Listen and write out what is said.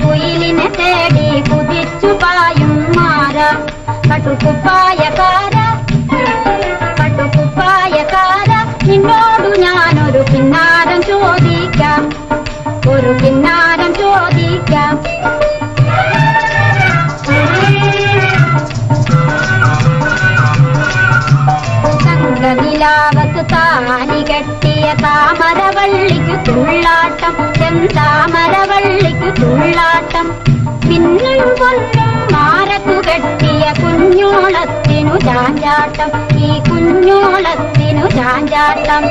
കുയിലിനെ തേടി കുതിച്ചു പായും മാര കട്ടുകുപ്പായക്കാര നിന്നോടു ഞാനൊരു കിന്നാരം ചോദിക്കാം, ഒരു കിന്നാരം ചോദിക്കാം. നിലാവത്ത് താലി കെട്ടിയ താമരവള്ളിക്കു തുള്ളാട്ടം, ചെന്താമരവള്ളിക്കു തുള്ളാട്ടം. പിന്നും പൊന്നും മാരക്കു കെട്ടിയ കുഞ്ഞോളത്തിനു ചാഞ്ചാട്ടം, ഈ കുഞ്ഞോളത്തിനു ചാഞ്ചാട്ടം.